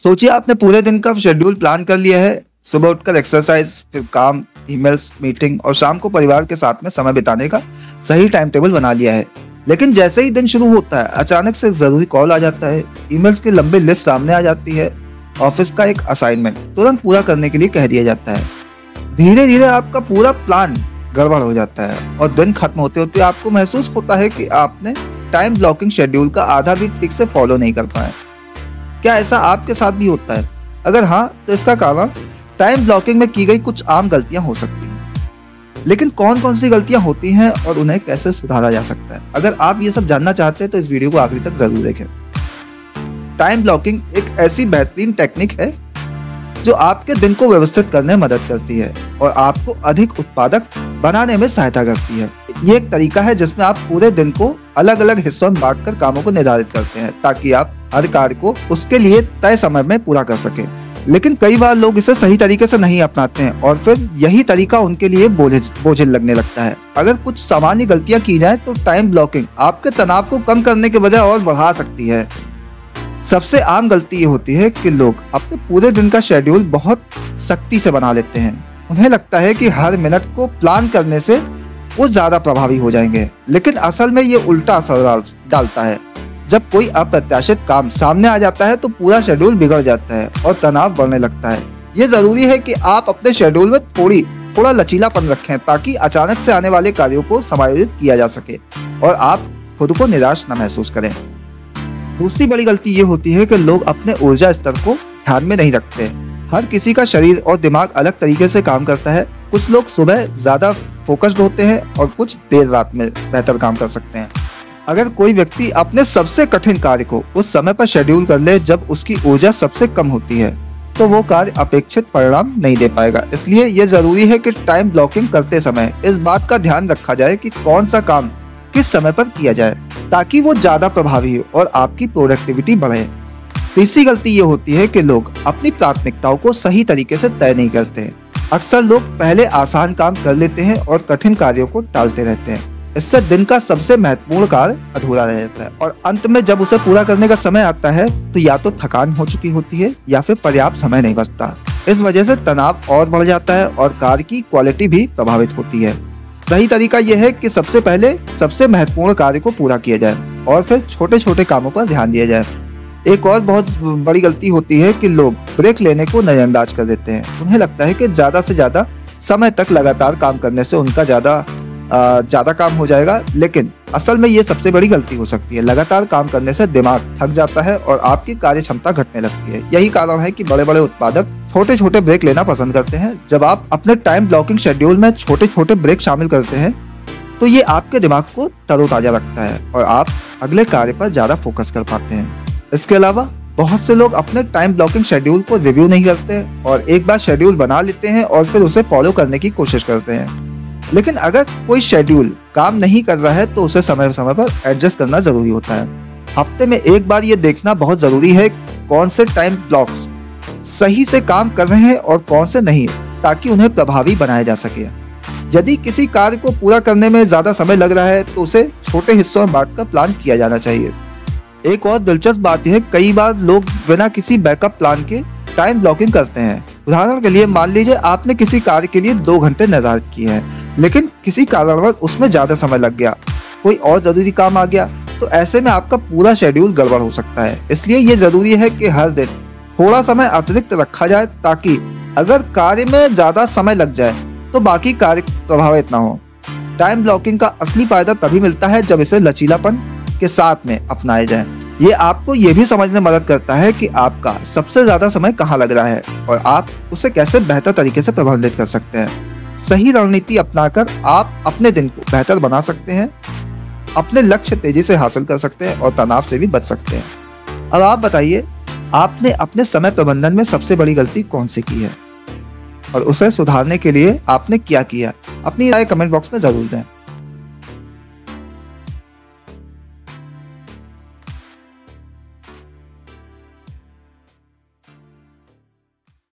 सोचिए आपने पूरे दिन का शेड्यूल प्लान कर लिया है। सुबह उठकर एक्सरसाइज, फिर काम, ईमेल्स, मीटिंग और शाम को परिवार के साथ में समय बिताने का सही टाइम टेबल बना लिया है। लेकिन जैसे ही दिन शुरू होता है अचानक से एक जरूरी कॉल आ जाता है, ईमेल्स की लंबी लिस्ट सामने आ जाती है, ऑफिस का एक असाइनमेंट तुरंत पूरा करने के लिए कह दिया जाता है। धीरे धीरे आपका पूरा प्लान गड़बड़ हो जाता है और दिन खत्म होते होते आपको महसूस होता है कि आपने टाइम ब्लॉकिंग शेड्यूल का आधा भी ठीक से फॉलो नहीं कर पाए। क्या ऐसा आपके साथ भी होता है? अगर हाँ, तो इसका कारण टाइम ब्लॉकिंग में की गई कुछ आम गलतियां हो सकती हैं। लेकिन कौन कौन सी गलतियां होती हैं और उन्हें कैसे सुधारा जा सकता है? अगर आप ये सब जानना चाहते हैं तो इस वीडियो को आखिरी तक जरूर देखें। टाइम ब्लॉकिंग एक ऐसी बेहतरीन टेक्निक है जो आपके दिन को व्यवस्थित करने में मदद करती है और आपको अधिक उत्पादक बनाने में सहायता करती है। ये एक तरीका है जिसमें आप पूरे दिन को अलग अलग हिस्सों में बांटकर कामों को निर्धारित करते हैं ताकि आप हर कार्य को उसके लिए तय समय में पूरा कर सकें। लेकिन कई बार लोग इसे सही तरीके से नहीं अपनाते हैं और फिर यही तरीका उनके लिए बोझिल लगने लगता है। अगर कुछ सामान्य गलतियां की जाए तो टाइम ब्लॉकिंग आपके तनाव को कम करने के बजाय और बढ़ा सकती है। सबसे आम गलती ये होती है कि लोग अपने पूरे दिन का शेड्यूल बहुत सख्ती से बना लेते हैं। उन्हें लगता है कि हर मिनट को प्लान करने से वो ज्यादा प्रभावी हो जाएंगे, लेकिन असल में ये उल्टा असर डालता है। जब कोई अप्रत्याशित काम सामने आ जाता है तो पूरा शेड्यूल बिगड़ जाता है और तनाव बढ़ने लगता है। ये जरूरी है कि आप अपने शेड्यूल में थोड़ा लचीलापन रखें ताकि अचानक से आने वाले कार्यों को समायोजित किया जा सके और आप खुद को निराश न महसूस करें। दूसरी बड़ी गलती ये होती है कि लोग अपने ऊर्जा स्तर को ध्यान में नहीं रखते। हर किसी का शरीर और दिमाग अलग तरीके से काम करता है। कुछ लोग सुबह ज्यादा फोकस्ड होते हैं और कुछ देर रात में बेहतर काम कर सकते हैं। अगर कोई व्यक्ति अपने सबसे कठिन कार्य को उस समय पर शेड्यूल कर ले जब उसकी ऊर्जा सबसे कम होती है तो वो कार्य अपेक्षित परिणाम नहीं दे पाएगा। इसलिए ये जरूरी है कि टाइम ब्लॉकिंग करते समय इस बात का ध्यान रखा जाए कि कौन सा काम किस समय पर किया जाए ताकि वो ज्यादा प्रभावी हो और आपकी प्रोडक्टिविटी बढ़े। तीसरी गलती ये होती है कि लोग अपनी प्राथमिकताओं को सही तरीके से तय नहीं करते। अक्सर लोग पहले आसान काम कर लेते हैं और कठिन कार्यों को टालते रहते हैं। इससे दिन का सबसे महत्वपूर्ण कार्य अधूरा रह जाता है और अंत में जब उसे पूरा करने का समय आता है तो या तो थकान हो चुकी होती है या फिर पर्याप्त समय नहीं बचता। इस वजह से तनाव और बढ़ जाता है और कार्य की क्वालिटी भी प्रभावित होती है। सही तरीका यह है कि सबसे पहले सबसे महत्वपूर्ण कार्य को पूरा किया जाए और फिर छोटे छोटे कामों पर ध्यान दिया जाए। एक और बहुत बड़ी गलती होती है कि लोग ब्रेक लेने को नजरअंदाज कर देते हैं। उन्हें लगता है कि ज्यादा से ज्यादा समय तक लगातार काम करने से उनका ज्यादा काम हो जाएगा, लेकिन असल में ये सबसे बड़ी गलती हो सकती है। लगातार काम करने से दिमाग थक जाता है और आपकी कार्य क्षमता घटने लगती है। यही कारण है कि बड़े बड़े उत्पादक छोटे छोटे ब्रेक लेना पसंद करते हैं। जब आप अपने टाइम ब्लॉकिंग शेड्यूल में छोटे छोटे ब्रेक शामिल करते हैं तो ये आपके दिमाग को तरोताजा रखता है और आप अगले कार्य पर ज्यादा फोकस कर पाते हैं। इसके अलावा बहुत से लोग अपने टाइम ब्लॉकिंग शेड्यूल को रिव्यू नहीं करते और एक बार शेड्यूल बना लेते हैं और फिर उसे फॉलो करने की कोशिश करते हैं। लेकिन अगर कोई शेड्यूल काम नहीं कर रहा है तो उसे समय समय पर एडजस्ट करना जरूरी होता है। हफ्ते में एक बार ये देखना बहुत जरूरी है कौन से टाइम ब्लॉक्स सही से काम कर रहे हैं और कौन से नहीं, ताकि उन्हें प्रभावी बनाया जा सके। यदि किसी कार्य को पूरा करने में ज्यादा समय लग रहा है तो उसे छोटे हिस्सों में बांटकर प्लान किया जाना चाहिए। एक और दिलचस्प बात यह है, कई बार लोग बिना किसी बैकअप प्लान के टाइम ब्लॉकिंग करते हैं। उदाहरण के लिए मान लीजिए आपने किसी कार्य के लिए 2 घंटे निर्धारित किए हैं, लेकिन किसी कारणवश उसमें ज्यादा समय लग गया, कोई और जरूरी काम आ गया, तो ऐसे में आपका पूरा शेड्यूल गड़बड़ हो सकता है। इसलिए ये जरूरी है कि हर दिन थोड़ा समय अतिरिक्त रखा जाए ताकि अगर कार्य में ज्यादा समय लग जाए तो बाकी कार्य प्रभावित ना हो। टाइम ब्लॉकिंग का असली फायदा तभी मिलता है जब इसे लचीलापन के साथ में अपनाया जाए। ये आपको ये भी समझने में मदद करता है कि आपका सबसे ज्यादा समय कहाँ लग रहा है और आप उसे कैसे बेहतर तरीके से प्रबंधित कर सकते हैं। सही रणनीति अपनाकर आप अपने दिन को बेहतर बना सकते हैं, अपने लक्ष्य तेजी से हासिल कर सकते हैं और तनाव से भी बच सकते हैं। अब आप बताइए, आपने अपने समय प्रबंधन में सबसे बड़ी गलती कौन सी की है और उसे सुधारने के लिए आपने क्या किया? अपनी राय कमेंट बॉक्स में जरूर दें।